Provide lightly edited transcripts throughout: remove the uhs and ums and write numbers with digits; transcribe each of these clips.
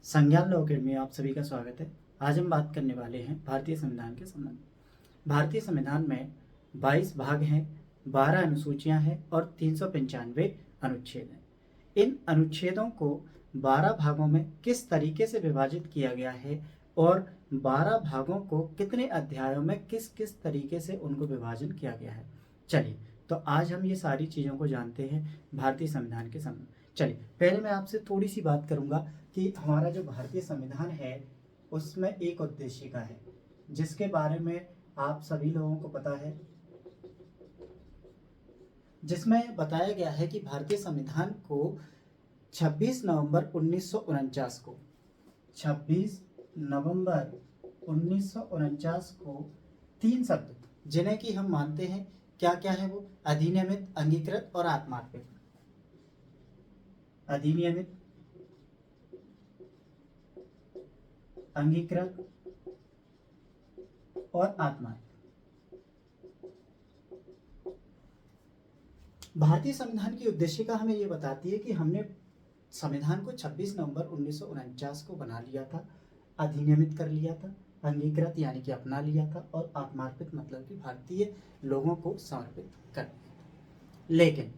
संज्ञान law academy में आप सभी का स्वागत है। आज हम बात करने वाले हैं भारतीय संविधान के संबंध में। भारतीय संविधान में 22 भाग हैं, 12 अनुसूचियां हैं और 395 अनुच्छेद हैं। इन अनुच्छेदों को 12 भागों में किस तरीके से विभाजित किया गया है और 12 भागों को कितने अध्यायों में किस किस तरीके से उनको विभाजन किया गया है। चलिए, तो आज हम ये सारी चीज़ों को जानते हैं भारतीय संविधान के संबंध में। चलिए, पहले मैं आपसे थोड़ी सी बात करूंगा कि हमारा जो भारतीय संविधान है उसमें एक उद्देशिका है जिसके बारे में आप सभी लोगों को पता है, जिसमें बताया गया है कि भारतीय संविधान को 26 नवंबर 1949 को 26 नवंबर 1949 को 3 शब्द जिन्हें कि हम मानते हैं क्या क्या है वो अधिनियमित, अंगीकृत और आत्मार्पित। अधिनियमित, अंगीकृत और आत्मार्पित। भारतीय संविधान की उद्देशिका हमें यह बताती है कि हमने संविधान को 26 नवंबर 1949 को बना लिया था, अधिनियमित कर लिया था, अंगीकृत यानी कि अपना लिया था और आत्मार्पित मतलब कि भारतीय लोगों को समर्पित कर दिया था। लेकिन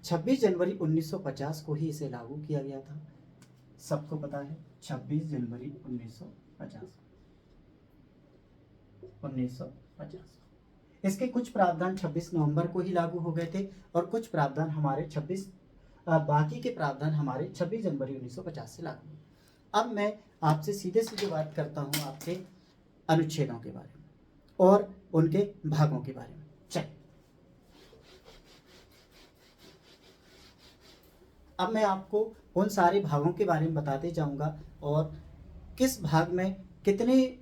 26 जनवरी 1950 को ही इसे लागू किया गया था। सबको पता है 26 जनवरी 1950। इसके कुछ प्रावधान 26 नवंबर को ही लागू हो गए थे और कुछ प्रावधान हमारे बाकी के प्रावधान हमारे 26 जनवरी 1950 से लागू हुए। अब मैं आपसे सीधे सीधे बात करता हूं आपके अनुच्छेदों के बारे में और उनके भागों के बारे में। चलिए, अब मैं आपको उन सारे भागों के बारे में बताते जाऊंगा और किस भाग में कितने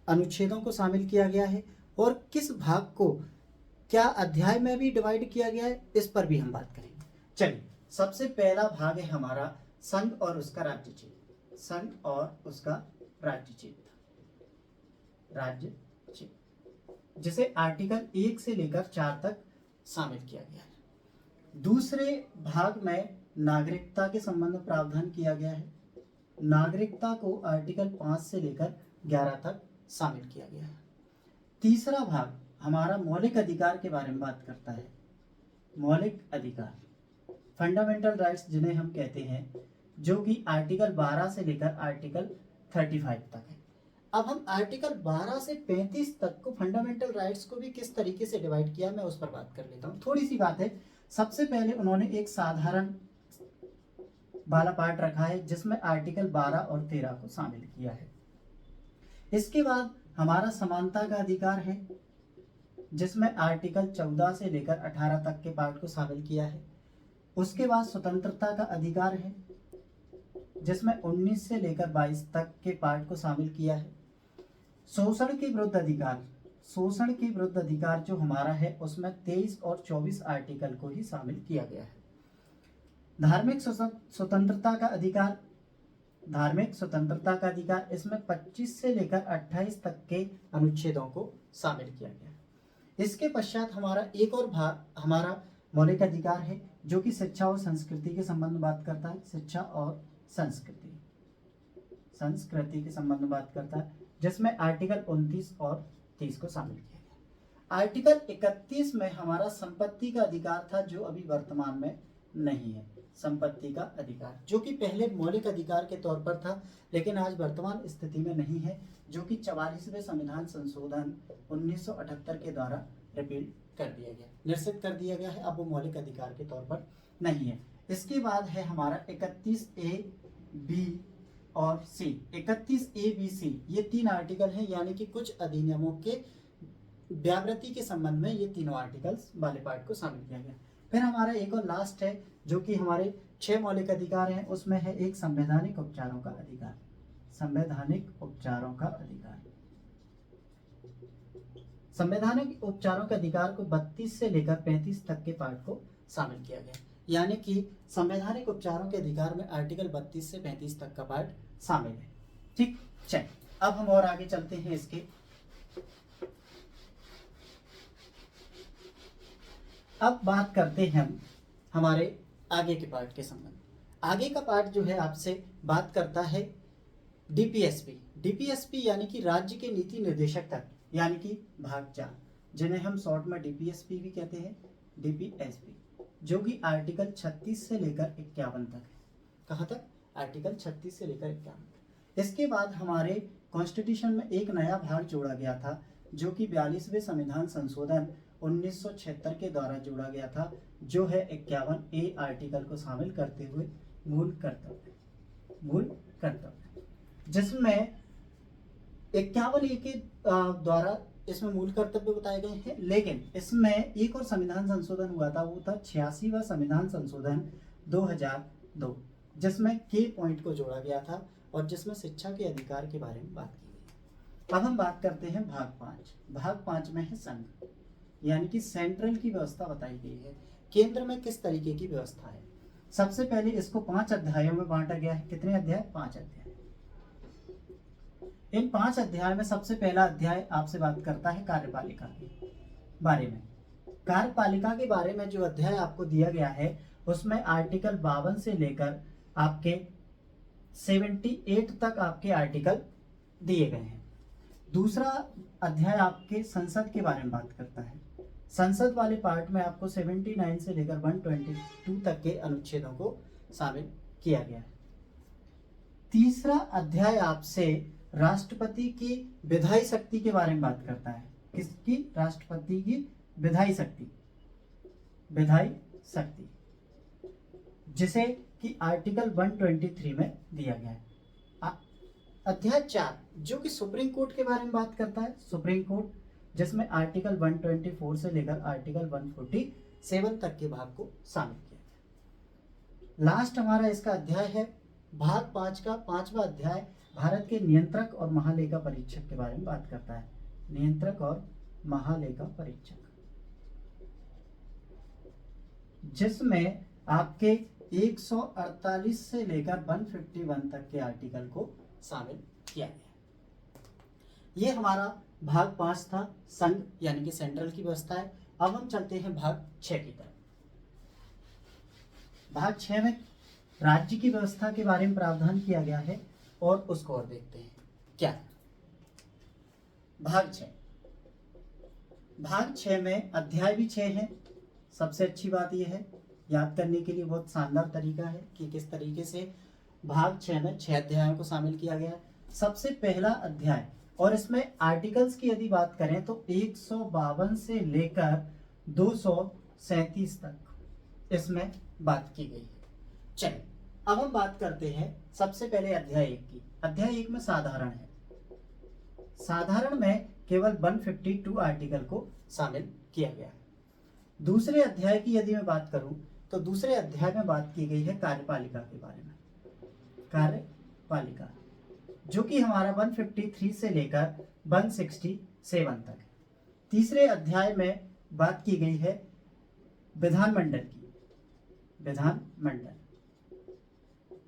अनुच्छेदों को शामिल किया गया है और किस भाग को क्या अध्याय में भी डिवाइड किया गया है, इस पर भी हम बात करेंगे। चलिए, सबसे पहला भाग है हमारा संघ और उसका राज्य क्षेत्र। संघ और उसका राज्य क्षेत्र, जिसे आर्टिकल 1 से लेकर 4 तक शामिल किया गया है। दूसरे भाग में नागरिकता के संबंध में प्रावधान किया गया है। नागरिकता को आर्टिकल 5 से लेकर 11 तक शामिल किया गया है। तीसरा भाग हमारा मौलिक अधिकार के बारे में बात करता है। मौलिक अधिकार, फंडामेंटल राइट्स जिन्हें हम कहते हैं, जो कि आर्टिकल 12 से लेकर आर्टिकल 35 तक है। अब हम आर्टिकल 12 से 35 तक को फंडामेंटल राइट्स को भी किस तरीके से डिवाइड किया, मैं उस पर बात कर लेता हूँ। थोड़ी सी बात है। सबसे पहले उन्होंने एक साधारण वाला पार्ट रखा है जिसमें आर्टिकल 12 और 13 को शामिल किया है। इसके बाद हमारा समानता का अधिकार है जिसमें आर्टिकल 14 से लेकर 18 तक के पार्ट को शामिल किया है। उसके बाद स्वतंत्रता का अधिकार है जिसमें 19 से लेकर 22 तक के पार्ट को शामिल किया है। शोषण के विरुद्ध अधिकार, शोषण के विरुद्ध अधिकार जो हमारा है उसमें 23 और 24 आर्टिकल को ही शामिल किया गया है। धार्मिक स्वतंत्रता का अधिकार, धार्मिक स्वतंत्रता का अधिकार इसमें 25 से लेकर 28 तक के अनुच्छेदों को शामिल किया गया है। इसके पश्चात हमारा एक और भाग हमारा मौलिक अधिकार है जो कि शिक्षा और संस्कृति के संबंध में बात करता है। शिक्षा और संस्कृति के संबंध में बात करता है जिसमें आर्टिकल 29 और 30 को शामिल किया गया। आर्टिकल 31 में हमारा संपत्ति का अधिकार था जो अभी वर्तमान में नहीं है। संपत्ति का अधिकार जो कि पहले मौलिक अधिकार के तौर पर था लेकिन आज वर्तमान स्थिति में नहीं है, जो कि 44वें संविधान संशोधन 1978 के द्वारा रिपील कर दिया गया, निश्चित कर दिया गया है। अब वो मौलिक अधिकार के तौर पर नहीं है। इसके बाद है हमारा 31A, B और C। 31A, B, C ये 3 आर्टिकल हैं, यानी कि कुछ अधिनियमों के व्यावृत्ति के संबंध में ये तीनों आर्टिकल्स वाले पार्ट को शामिल किया गया। फिर हमारा एक और लास्ट है जो कि हमारे 6 मौलिक अधिकार हैं, उसमें है एक संवैधानिक उपचारों का अधिकार। संवैधानिक उपचारों का अधिकार, संवैधानिक उपचारों के अधिकार को 32 से लेकर 35 तक के पार्ट को शामिल किया गया, यानी कि संवैधानिक उपचारों के अधिकार में आर्टिकल 32 से 35 तक का पार्ट शामिल है। ठीक, चलिए अब हम और आगे चलते हैं। इसके अब बात करते हैं हम हमारे आगे के पार्ट के संबंध। आगे का पार्ट जो है आपसे बात करता है डीपीएसपी, डीपीएसपी यानी कि राज्य के नीति निर्देशक तक, यानी कि भाग 4, जिन्हें हम शॉर्ट में डीपीएसपी भी कहते हैं, डीपीएसपी, जो कि आर्टिकल 36 से लेकर 51 तक है। कहाँ तक? आर्टिकल 36 से लेकर 51 तक। इसके बाद हमारे कॉन्स्टिट्यूशन में एक नया भाग जोड़ा गया था, जो कि 42वें संविधान संशोधन 1976 के द्वारा जोड़ा गया था, जो है 51A आर्टिकल को शामिल करते हुए मूल कर्तव्य, जिसमें 51A के द्वारा इसमें मूल कर्तव्य बताए गए हैं। लेकिन इसमें एक और संविधान संशोधन हुआ था, वो था 86वां संविधान संशोधन 2002, जिसमें के पॉइंट को जोड़ा गया था और जिसमें शिक्षा के अधिकार के बारे में बात की गई। अब हम बात करते हैं भाग 5। भाग 5 में है संघ, यानी कि सेंट्रल की व्यवस्था बताई गई है, केंद्र में किस तरीके की व्यवस्था है। सबसे पहले इसको 5 अध्यायों में बांटा गया है। कितने अध्याय? 5 अध्याय। इन 5 अध्याय में सबसे पहला अध्याय आपसे बात करता है कार्यपालिका के बारे में। कार्यपालिका के बारे में जो अध्याय आपको दिया गया है, उसमें आर्टिकल 52 से लेकर आपके 78 तक आपके आर्टिकल दिए गए हैं। दूसरा अध्याय आपके संसद के बारे में बात करता है। संसद वाले पार्ट में आपको 79 से लेकर 122 तक के अनुच्छेदों को शामिल किया गया है। तीसरा अध्याय आपसे राष्ट्रपति की विधायी शक्ति के बारे में बात करता है। किसकी? राष्ट्रपति की विधायी शक्ति, जिसे कि आर्टिकल 123 में दिया गया है। अध्याय 4 जो कि सुप्रीम कोर्ट के बारे में बात करता है, सुप्रीम कोर्ट, जिसमें आर्टिकल 124 से लेकर आर्टिकल 147 तक के भाग को शामिल किया गया। लास्ट हमारा इसका अध्याय है भाग 5 का 5वां अध्याय, भारत के नियंत्रक और महालेखा परीक्षक के बारे में बात करता है। नियंत्रक और महालेखा परीक्षक, जिसमें आपके 148 से लेकर 151 तक के आर्टिकल को शामिल किया गया। ये हमारा भाग 5 था, संघ यानी कि सेंट्रल की व्यवस्था है। अब हम चलते हैं भाग 6 की तरफ। भाग 6 में राज्य की व्यवस्था के बारे में प्रावधान किया गया है और उसको और देखते हैं क्या। भाग 6, भाग 6 में अध्याय भी 6 है। सबसे अच्छी बात यह है, याद करने के लिए बहुत शानदार तरीका है कि किस तरीके से भाग 6 में 6 अध्यायों को शामिल किया गया है। सबसे पहला अध्याय, और इसमें आर्टिकल्स की यदि बात करें तो 152 से लेकर 237 तक इसमें बात की गई है। चलिए अब हम बात करते हैं सबसे पहले अध्याय 1 की। अध्याय 1 में साधारण है। साधारण में केवल 152 आर्टिकल को शामिल किया गया है। दूसरे अध्याय की यदि मैं बात करूं तो दूसरे अध्याय में बात की गई है कार्यपालिका के बारे में। कार्यपालिका जो कि हमारा 153 से लेकर 167 तक है। तीसरे अध्याय में बात की गई है विधानमंडल की।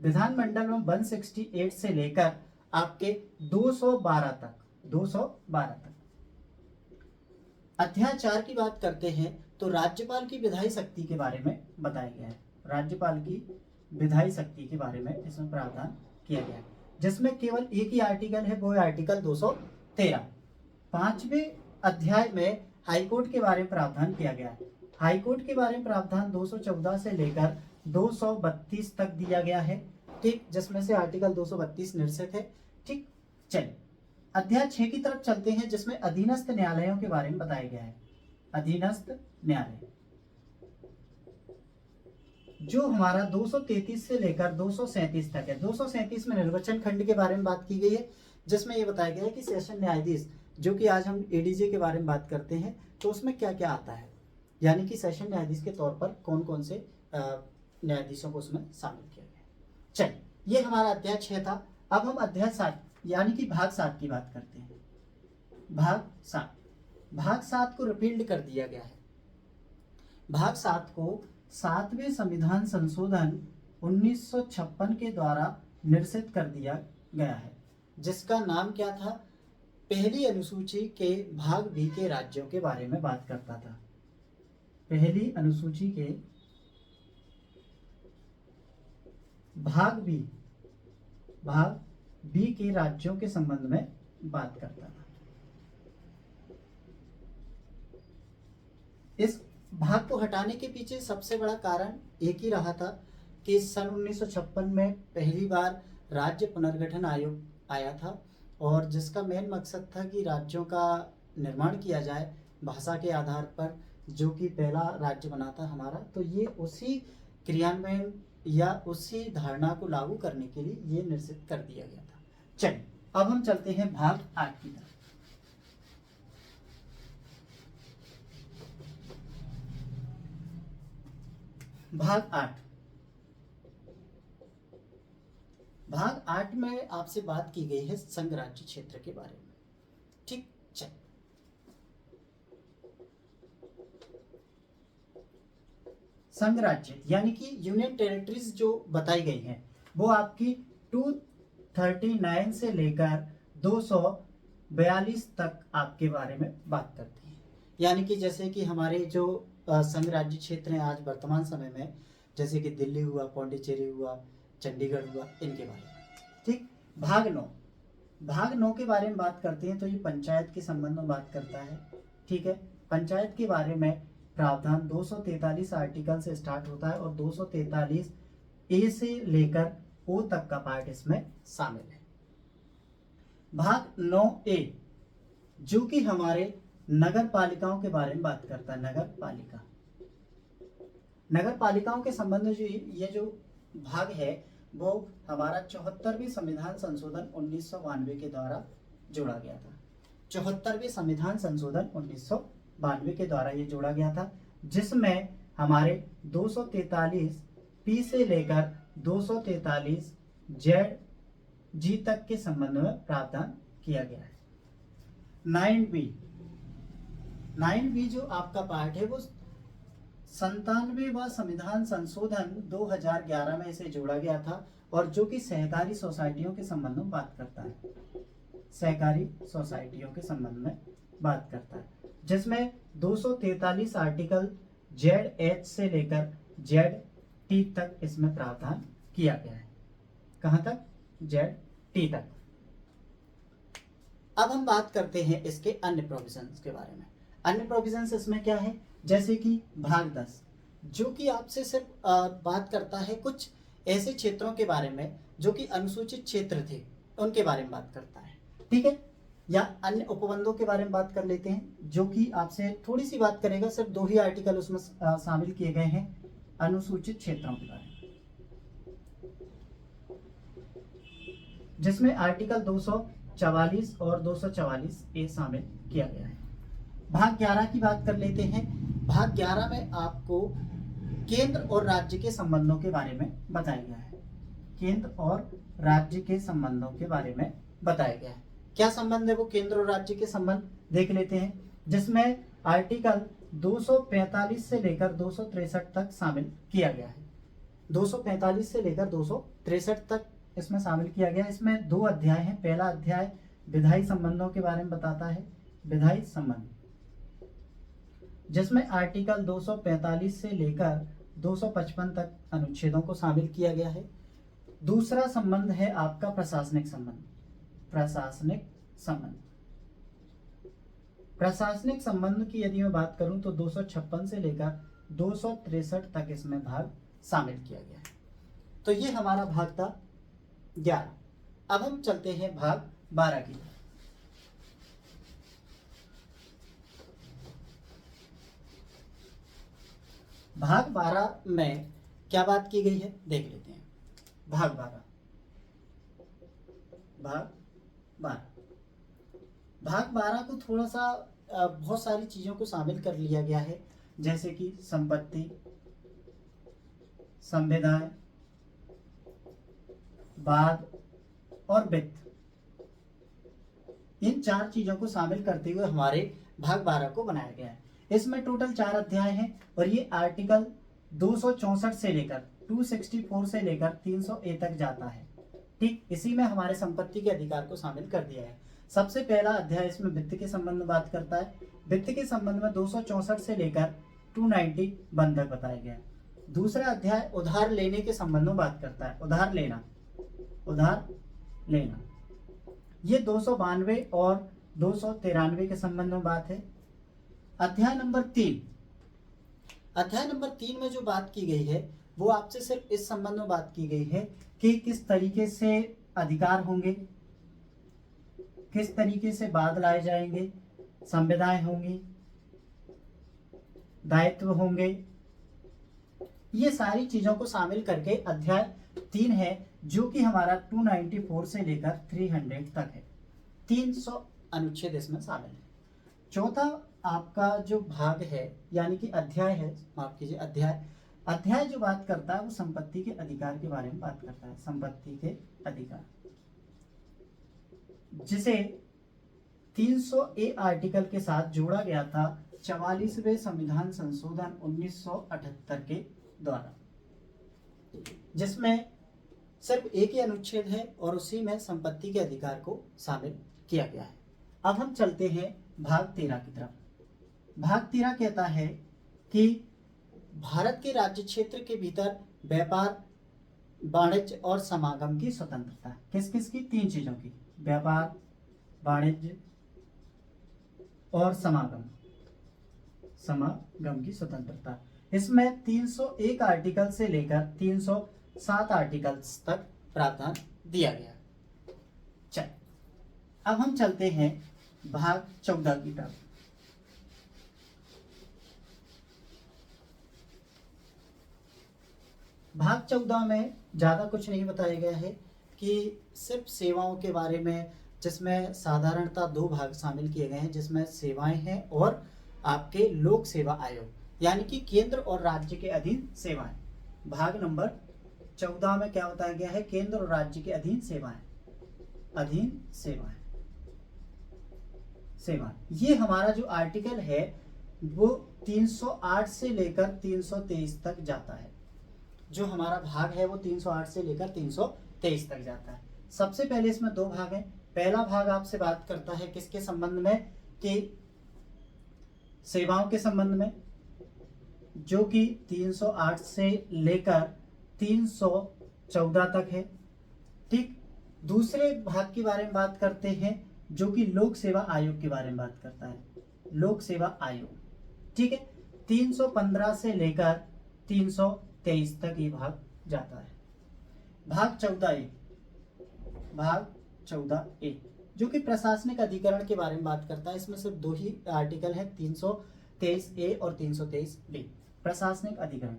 विधानमंडल में 168 से लेकर आपके 212 तक। अध्याय 4 की बात करते हैं तो राज्यपाल की विधायी शक्ति के बारे में बताया गया है। राज्यपाल की विधायी शक्ति के बारे में इसमें प्रावधान किया गया है, जिसमें केवल एक ही आर्टिकल है, वो है आर्टिकल 213। 5वें अध्याय में हाईकोर्ट के बारे में प्रावधान किया गया है। हाईकोर्ट के बारे में प्रावधान 214 से लेकर 232 तक दिया गया है, ठीक, जिसमें से आर्टिकल 232 निरसित है। ठीक, चलिए अध्याय 6 की तरफ चलते हैं, जिसमें अधीनस्थ न्यायालयों के बारे में बताया गया है। अधीनस्थ न्यायालय जो हमारा 233 से लेकर 237 तक है। 237 में निर्वाचन खंड के बारे में बात की गई है, जिसमें यह बताया गया है कि सेशन न्यायाधीश, जो कि आज हम एडीजे के बारे में बात करते हैं, तो उसमें क्या क्या आता है, यानी कि सेशन न्यायाधीश के तौर पर कौन कौन से न्यायाधीशों को उसमें शामिल किया गया। चलिए ये हमारा अध्याय 6 था। अब हम अध्याय 7 यानी कि भाग 7 की बात करते हैं। भाग 7 को रिपील्ड कर दिया गया है। भाग 7 को 7वें संविधान संशोधन 1956 के द्वारा निरसित कर दिया गया है, जिसका नाम क्या था? पहली अनुसूची के भाग बी के राज्यों के बारे में बात करता था। पहली अनुसूची के भाग बी के राज्यों के संबंध में बात करता था। इस भाग को हटाने के पीछे सबसे बड़ा कारण एक ही रहा था कि सन 1956 में पहली बार राज्य पुनर्गठन आयोग आया था और जिसका मेन मकसद था कि राज्यों का निर्माण किया जाए भाषा के आधार पर, जो कि पहला राज्य बना था हमारा। तो ये उसी क्रियान्वयन या उसी धारणा को लागू करने के लिए ये निश्चित कर दिया गया था। चलिए अब हम चलते हैं भाग 8 की तरफ। भाग 8। भाग 8 में आपसे बात की गई है संघ राज्य क्षेत्र के बारे में। ठीक, चल संघ राज्य यानी कि यूनियन टेरिटरीज जो बताई गई हैं वो आपकी 239 से लेकर 242 तक आपके बारे में बात करती हैं। यानी कि जैसे कि हमारे जो संघ राज्य क्षेत्र हैं आज वर्तमान समय में, जैसे कि दिल्ली हुआ, पौंडीचेरी हुआ, चंडीगढ़ हुआ, इनके बारे में। ठीक, भाग 9। भाग 9 के बारे में बात करते हैं तो ये पंचायत के संबंध में बात करता है। ठीक है, पंचायत के बारे में प्रावधान 243 आर्टिकल से स्टार्ट होता है और 243 ए से लेकर ओ तक का पार्ट इसमें शामिल है। भाग 9 ए जो कि हमारे नगर पालिकाओं के बारे में बात करता है। नगर पालिकाओं के संबंध में जो ये जो भाग है वो हमारा 74वें संविधान संशोधन 1992 के द्वारा जोड़ा गया था। 74वें संविधान संशोधन 1992 के द्वारा ये जोड़ा गया था, जिसमें हमारे 243 पी से लेकर 243 जेड जी तक के संबंध में प्रावधान किया गया है। 9B जो आपका पार्ट है वो 97वां संविधान संशोधन 2011 में इसे जोड़ा गया था और जो कि सहकारी सोसाइटियों के संबंध में बात करता है। सहकारी सोसाइटियों के संबंध में बात करता है, जिसमें 243 आर्टिकल ZH से लेकर ZT तक इसमें प्रावधान किया गया है। कहां तक? ZT तक। अब हम बात करते हैं इसके अन्य प्रोविजंस के बारे में। अन्य प्रोविजंस इसमें क्या है? जैसे कि भाग 10 जो कि आपसे सिर्फ बात करता है कुछ ऐसे क्षेत्रों के बारे में जो कि अनुसूचित क्षेत्र थे, उनके बारे में बात करता है। ठीक है, या अन्य उपबंधों के बारे में बात कर लेते हैं जो कि आपसे थोड़ी सी बात करेगा। सिर्फ 2 ही आर्टिकल उसमें शामिल किए गए हैं अनुसूचित क्षेत्रों के बारे में, जिसमें आर्टिकल 244 और 244 ए शामिल किया गया है। भाग 11 की बात कर लेते हैं। भाग 11 में आपको केंद्र और राज्य के संबंधों के बारे में बताया गया है। केंद्र और राज्य के संबंधों के बारे में बताया गया है। क्या संबंध है वो केंद्र और राज्य के संबंध देख लेते हैं, जिसमें आर्टिकल 245 से लेकर 263 तक शामिल किया गया है। 245 से लेकर 263 तक इसमें शामिल किया गया है। इसमें 2 अध्याय हैं। पहला अध्याय विधायी संबंधों के बारे में बताता है, विधायी संबंध, जिसमें आर्टिकल 245 से लेकर 255 तक अनुच्छेदों को शामिल किया गया है। दूसरा संबंध है आपका प्रशासनिक संबंध। प्रशासनिक संबंध की यदि मैं बात करूं तो 256 से लेकर 263 तक इसमें भाग शामिल किया गया है। तो ये हमारा भाग था 11। अब हम चलते हैं भाग 12 की। भाग 12 में क्या बात की गई है देख लेते हैं। भाग 12 को थोड़ा सा बहुत सारी चीजों को शामिल कर लिया गया है, जैसे कि संपत्ति, संविदाएं, वाद और वित्त। इन 4 चीजों को शामिल करते हुए हमारे भाग 12 को बनाया गया है। इसमें टोटल 4 अध्याय हैं और ये आर्टिकल 264 से लेकर 264 से लेकर 300 ए तक जाता है। ठीक, इसी में हमारे संपत्ति के अधिकार को शामिल कर दिया है। सबसे पहला अध्याय इसमें वित्त के संबंध में बात करता है। वित्त के संबंध में 264 से लेकर 290 बंधक बताया गया है। दूसरा अध्याय उधार लेने के संबंध में बात करता है। उधार लेना ये 292 और 293 के संबंध में बात है। अध्याय नंबर 3, अध्याय नंबर 3 में जो बात की गई है वो आपसे सिर्फ इस संबंध में बात की गई है कि किस तरीके से अधिकार होंगे, किस तरीके से बाद लाए जाएंगे, संविदाएं होंगी, दायित्व होंगे, ये सारी चीजों को शामिल करके अध्याय 3 है, जो कि हमारा 294 से लेकर 300 तक है। 300 अनुच्छेद इसमें शामिल है। चौथा आपका जो भाग है यानी कि अध्याय है, माफ कीजिए अध्याय जो बात करता है वो संपत्ति के अधिकार के बारे में बात करता है। संपत्ति के अधिकार, जिसे 300 आर्टिकल के साथ जोड़ा गया था 44वें संविधान संशोधन 1978 के द्वारा, जिसमें सिर्फ एक ही अनुच्छेद है और उसी में संपत्ति के अधिकार को शामिल किया गया है। अब हम चलते हैं भाग 13 की तरफ। भाग 13 कहता है कि भारत के राज्य क्षेत्र के भीतर व्यापार, वाणिज्य और समागम की स्वतंत्रता। किस किस की? 3 चीजों की, व्यापार, वाणिज्य और समागम की स्वतंत्रता। इसमें 301 आर्टिकल से लेकर 307 आर्टिकल्स तक प्रावधान दिया गया। चल अब हम चलते हैं भाग 14 की तरफ। भाग 14 में ज्यादा कुछ नहीं बताया गया है कि सिर्फ सेवाओं के बारे में, जिसमें साधारणतः 2 भाग शामिल किए गए हैं, जिसमें सेवाएं हैं और आपके लोक सेवा आयोग, यानी कि केंद्र और राज्य के अधीन सेवाएं। भाग नंबर 14 में क्या बताया गया है? केंद्र और राज्य के अधीन सेवाएं, ये हमारा जो आर्टिकल है वो 308 से लेकर 323 तक जाता है। जो हमारा भाग है वो 308 से लेकर 323 तक जाता है। सबसे पहले इसमें 2 भाग हैं। पहला भाग आपसे बात करता है किसके संबंध में? कि सेवाओं के संबंध में, जो कि 308 से लेकर 314 तक है। ठीक। दूसरे भाग के बारे में बात करते हैं जो कि लोक सेवा आयोग के बारे में बात करता है। लोक सेवा आयोग, ठीक है, 315 से लेकर 323 तक ये भाग जाता है। भाग 14A जो कि प्रशासनिक अधिकरण के बारे में बात करता है। इसमें सिर्फ 2 ही आर्टिकल है, 323A और 323B। प्रशासनिक अधिकरण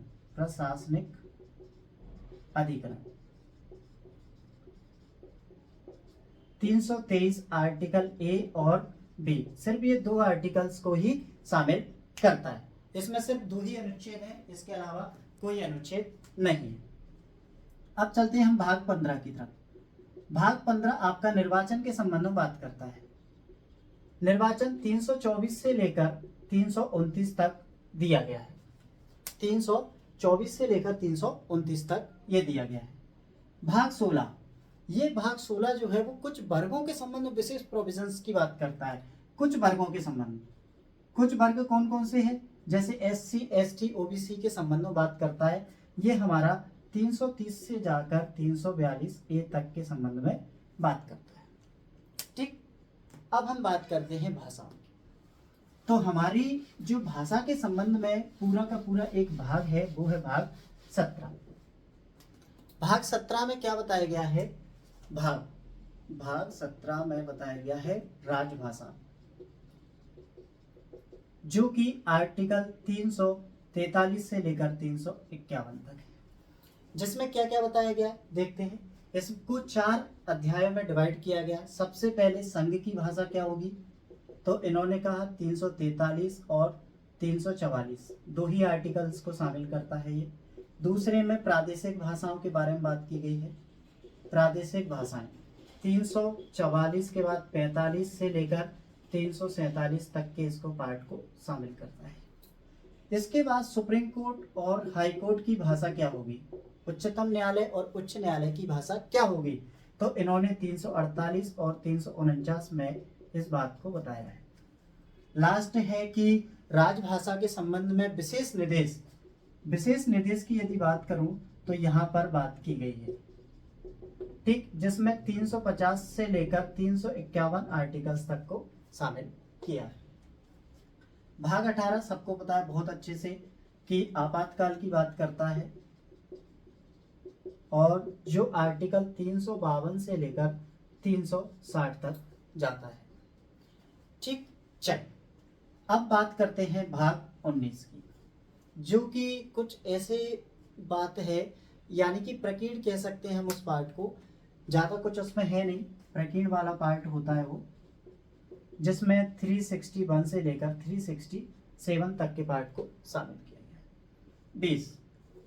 323 आर्टिकल A और B, सिर्फ ये 2 आर्टिकल्स को ही शामिल करता है। इसमें सिर्फ 2 ही अनुच्छेद हैं, इसके अलावा कोई अनुच्छेद नहीं है। अब चलते हैं हम भाग 15 की तरफ। भाग 15 आपका निर्वाचन के संबंध में बात करता है। निर्वाचन 324 से लेकर 329 तक दिया गया है। 324 से लेकर 329 तक ये दिया गया है। भाग 16, ये भाग 16 जो है वो कुछ वर्गों के संबंध में विशेष प्रोविजंस की बात करता है। कुछ वर्गों के संबंध में, कुछ वर्ग कौन कौन से हैं? जैसे SC, ST, OBC के संबंध में बात करता है। ये हमारा 330 से जाकर 342A तक के संबंध में बात करता है। ठीक। अब हम बात करते हैं भाषाओं की। तो हमारी जो भाषा के संबंध में पूरा का पूरा एक भाग है वो है भाग 17। भाग 17 में क्या बताया गया है? भाग 17 में बताया गया है राजभाषा, जो कि आर्टिकल 343 से लेकर 351 तक है। जिसमें क्या क्या बताया गया देखते हैं। इसको 4 अध्यायों में डिवाइड किया गया। सबसे पहले संघ की भाषा क्या होगी, तो इन्होंने कहा 343 और 344 2 ही आर्टिकल्स को शामिल करता है ये। दूसरे में प्रादेशिक भाषाओं के बारे में बात की गई है। प्रादेशिक भाषाएं 344 के बाद 45 से लेकर 347 तक के इसको पार्ट को शामिल करता है। इसके बाद सुप्रीम कोर्ट और हाई कोर्ट की भाषा क्या होगी, उच्चतम न्यायालय और उच्च न्यायालय की भाषा क्या होगी, तो इन्होंने 348 और 349 में इस बात को बताया है। लास्ट है कि राजभाषा के संबंध में विशेष निर्देश की यदि बात करूं तो यहां पर बात की गई है ठीक, जिसमें 350 से लेकर 351 आर्टिकल्स तक को शामिल किया है। भाग 18 सबको पता है बहुत अच्छे से कि आपातकाल की बात करता है और जो आर्टिकल 352 से लेकर 360 तक जाता है। ठीक, चल अब बात करते हैं भाग 19 की, जो कि कुछ ऐसे बात है, यानी कि प्रकीर्ण कह सकते हैं हम उस पार्ट को, ज़्यादा कुछ उसमें है नहीं, प्रकीर्ण वाला पार्ट होता है वो, जिसमें 361 से लेकर 367 तक के पार्ट को शामिल किया गया है। 20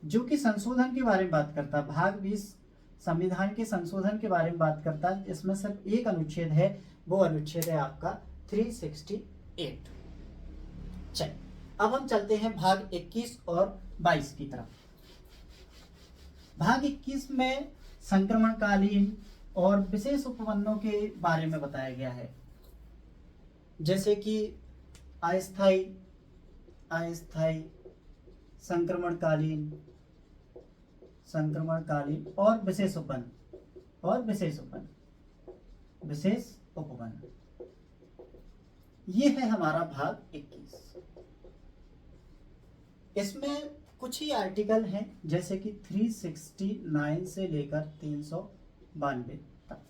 जो कि संशोधन के बारे में बात करता है, भाग 20 संविधान के संशोधन के बारे में बात करता है। इसमें सिर्फ एक अनुच्छेद है, वो अनुच्छेद है आपका 368। चल अब हम चलते हैं भाग 21 और 22 की तरफ। भाग 21 में संक्रमणकालीन और विशेष उपबंधों के बारे में बताया गया है, जैसे कि अस्थायी, संक्रमणकालीन और विशेष उपबंध, ये है हमारा भाग 21। इसमें कुछ ही आर्टिकल हैं, जैसे कि 369 से लेकर 392 तक।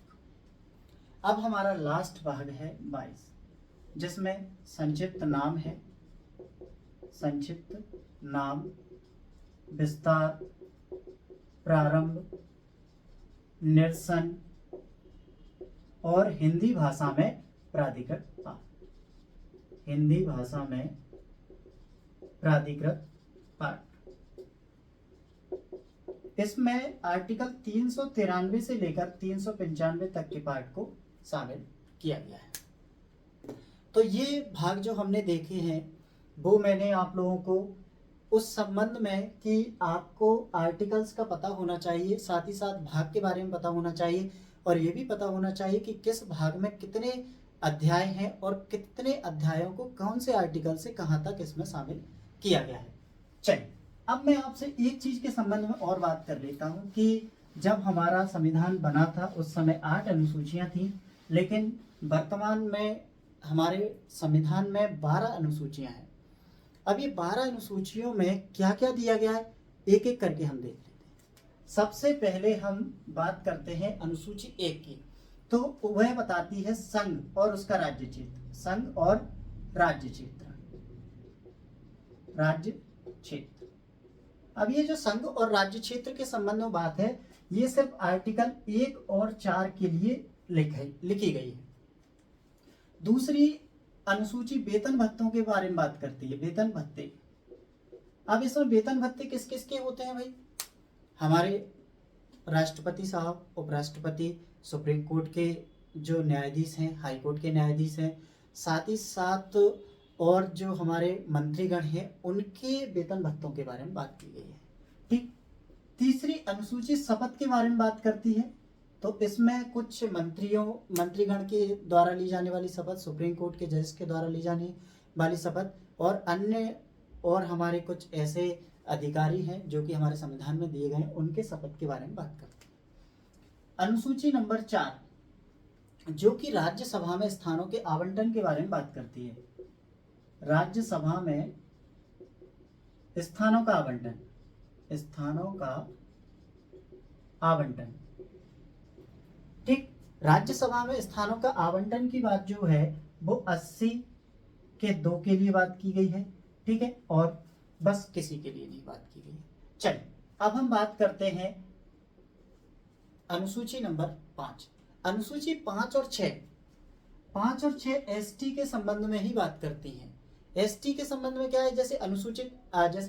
अब हमारा लास्ट भाग है 22, जिसमें संक्षिप्त नाम, विस्तार, प्रारंभ, निरसन और हिंदी भाषा में प्राधिकृत पाठ। इसमें आर्टिकल 393 से लेकर 395 तक के पाठ को शामिल किया गया है। तो ये भाग जो हमने देखे हैं वो मैंने आप लोगों को उस संबंध में कि आपको आर्टिकल्स का पता होना चाहिए, साथ ही साथ भाग के बारे में पता होना चाहिए, और ये भी पता होना चाहिए कि किस भाग में कितने अध्याय हैं और कितने अध्यायों को कौन से आर्टिकल से कहाँ तक इसमें शामिल किया गया है। चलिए अब मैं आपसे एक चीज के संबंध में और बात कर लेता हूं कि जब हमारा संविधान बना था उस समय 8 अनुसूचियां थी, लेकिन वर्तमान में हमारे संविधान में 12 अनुसूचियां हैं। अब ये 12 अनुसूचियों में क्या क्या दिया गया है, एक एक करके हम देख लेते हैं। सबसे पहले हम बात करते हैं अनुसूची 1 की, तो वह बताती है संघ और उसका राज्य क्षेत्र, संघ और राज्य क्षेत्र। अब ये जो संघ और राज्य क्षेत्र के संबंध में बात है, ये सिर्फ आर्टिकल 1 और 4 के लिए लिखी गई है। दूसरी अनुसूची वेतन भत्तों के बारे में बात करती है, वेतन भत्ते। अब इसमें वेतन भत्ते किस किस के होते हैं भाई? हमारे राष्ट्रपति साहब, उपराष्ट्रपति, सुप्रीम कोर्ट के जो न्यायाधीश हैं, हाई कोर्ट के न्यायाधीश हैं, साथ ही साथ और जो हमारे मंत्रीगण हैं उनके वेतन भत्तों के बारे में बात की गई है। ठीक, तीसरी अनुसूची शपथ के बारे में बात करती है, तो इसमें कुछ मंत्रीगण के द्वारा ली जाने वाली शपथ, सुप्रीम कोर्ट के जज के द्वारा ली जाने वाली शपथ, और अन्य और हमारे कुछ ऐसे अधिकारी हैं जो कि हमारे संविधान में दिए गए हैं, उनके शपथ के बारे में बात करते हैं। अनुसूची नंबर 4 जो कि राज्यसभा में स्थानों के आवंटन के बारे में बात करती है। राज्यसभा में स्थानों का आवंटन, ठीक, राज्यसभा में स्थानों का आवंटन की बात जो है वो 80 के 2 के लिए बात की गई है, ठीक है, और बस किसी के लिए नहीं बात की गई है। चलिए अब हम बात करते हैं अनुसूची नंबर 5। अनुसूची 5 और 6 एसटी के संबंध में ही बात करती हैं। एसटी के संबंध में क्या है, जैसे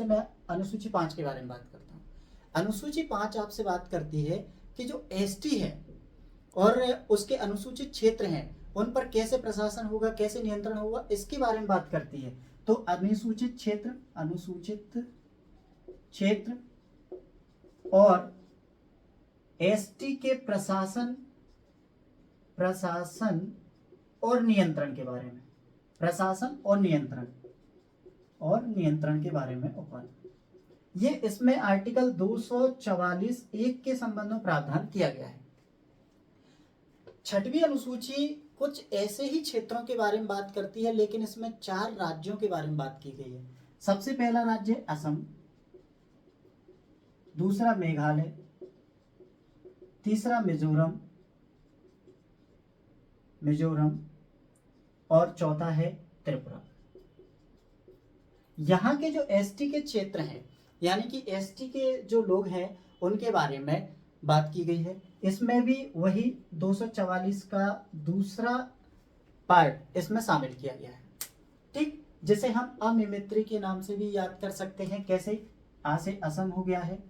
मैं अनुसूची 5 के बारे में बात करता हूँ। अनुसूची 5 आपसे बात करती है कि जो एसटी है और उसके अनुसूचित क्षेत्र हैं उन पर कैसे प्रशासन होगा, कैसे नियंत्रण होगा, इसके बारे में बात करती है। तो अनुसूचित क्षेत्र और एसटी के प्रशासन और नियंत्रण के बारे में, नियंत्रण के बारे में उपबंध। ये इसमें आर्टिकल 244(1) के संबंध में प्रावधान किया गया है। छठवीं अनुसूची कुछ ऐसे ही क्षेत्रों के बारे में बात करती है, लेकिन इसमें 4 राज्यों के बारे में बात की गई है। सबसे पहला राज्य असम, दूसरा मेघालय, तीसरा मिजोरम और चौथा है त्रिपुरा। यहाँ के जो एसटी के क्षेत्र हैं, यानी कि एसटी के जो लोग हैं उनके बारे में बात की गई है। इसमें भी वही 244 का दूसरा पार्ट इसमें शामिल किया गया है। ठीक, जिसे हम अमिमित्री के नाम से भी याद कर सकते हैं। कैसे? आ से असम हो गया है,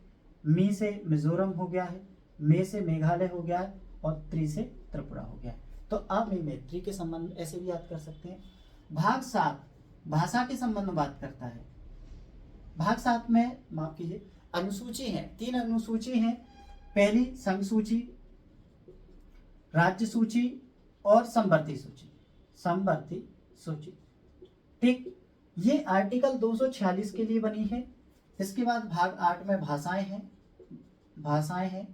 मी से मिजोरम हो गया है, मे से मेघालय हो गया है और त्रि से त्रिपुरा हो गया है। तो अमिमित्री के संबंध ऐसे भी याद कर सकते हैं। भाग 7 भाषा के संबंध में बात करता है। भाग 7 में माफ कीजिए अनुसूची है, 3 अनुसूची हैं। पहली संघ सूची, राज्य सूची और संवर्ती सूची। ठीक, ये आर्टिकल 246 के लिए बनी है। इसके बाद भाग 8 में भाषाएं हैं।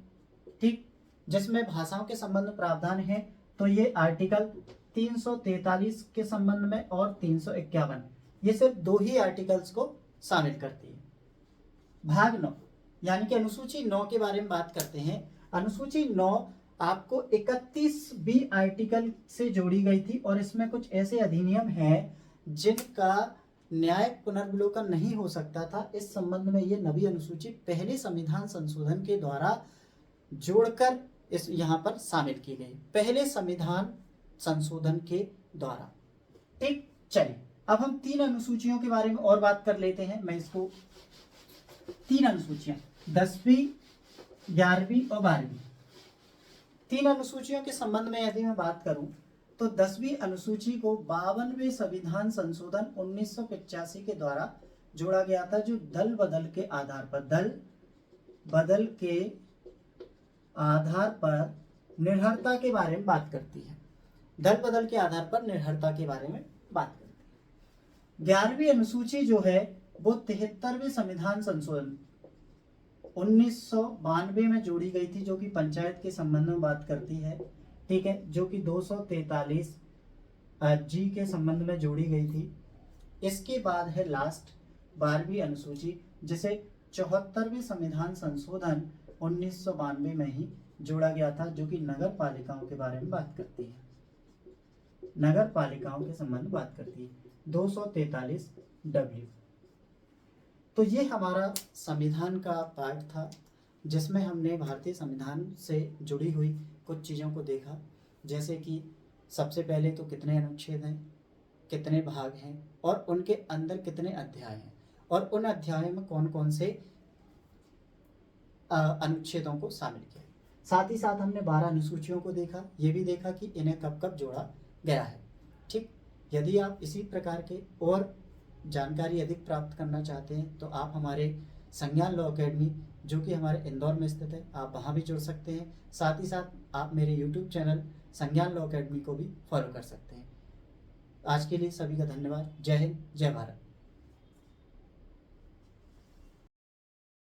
ठीक, जिसमें भाषाओं के संबंध में प्रावधान है। तो ये आर्टिकल 343 के संबंध में और 351, ये सिर्फ 2 ही आर्टिकल्स को शामिल करती है। भाग 9 यानी कि अनुसूची 9 के बारे में बात करते हैं। अनुसूची 9 आपको 31 बी आर्टिकल से जोड़ी गई थी और इसमें कुछ ऐसे अधिनियम हैं जिनका न्यायिक पुनर्विलोकन नहीं हो सकता था। इस संबंध में ये नवी अनुसूची पहले संविधान संशोधन के द्वारा जोड़कर इस यहाँ पर शामिल की गई, पहले संविधान संशोधन के द्वारा। ठीक, चलिए अब हम 3 अनुसूचियों के बारे में और बात कर लेते हैं। मैं इसको 3 अनुसूचियां 10वीं, 11वीं और 12वीं, 3 अनुसूचियों के संबंध में यदि मैं बात करूं तो 10वीं अनुसूची को 52वें संविधान संशोधन 1985 के द्वारा जोड़ा गया था, जो दल बदल के आधार पर निर्भरता के बारे में बात करती है। दल बदल के आधार पर निर्भरता के बारे में बात करती है। 11वीं अनुसूची जो है वो 73वें संविधान संशोधन 1992 में जोड़ी गई थी, जो कि पंचायत के संबंध में बात करती है। ठीक है, जो कि 243 जी के संबंध में जोड़ी गई थी। इसके बाद है लास्ट 12वीं अनुसूची, जिसे 74वें संविधान संशोधन 1992 में ही जोड़ा गया था, जो कि नगर पालिकाओं के बारे में बात करती है, नगर पालिकाओं के संबंध में बात करती है, 243 डब्ल्यू। तो ये हमारा संविधान का पार्ट था, जिसमें हमने भारतीय संविधान से जुड़ी हुई कुछ चीज़ों को देखा, जैसे कि सबसे पहले तो कितने अनुच्छेद हैं, कितने भाग हैं और उनके अंदर कितने अध्याय हैं और उन अध्यायों में कौन कौन से अनुच्छेदों को शामिल किया। साथ ही साथ हमने 12 अनुसूचियों को देखा, ये भी देखा कि इन्हें कब कब जोड़ा गया है। ठीक, यदि आप इसी प्रकार के और जानकारी अधिक प्राप्त करना चाहते हैं तो आप हमारे संज्ञान लॉ अकेडमी, जो कि हमारे इंदौर में स्थित है, आप वहाँ भी जुड़ सकते हैं। साथ ही साथ आप मेरे यूट्यूब चैनल संज्ञान लॉ अकेडमी को भी फॉलो कर सकते हैं। आज के लिए सभी का धन्यवाद। जय हिंद, जय भारत।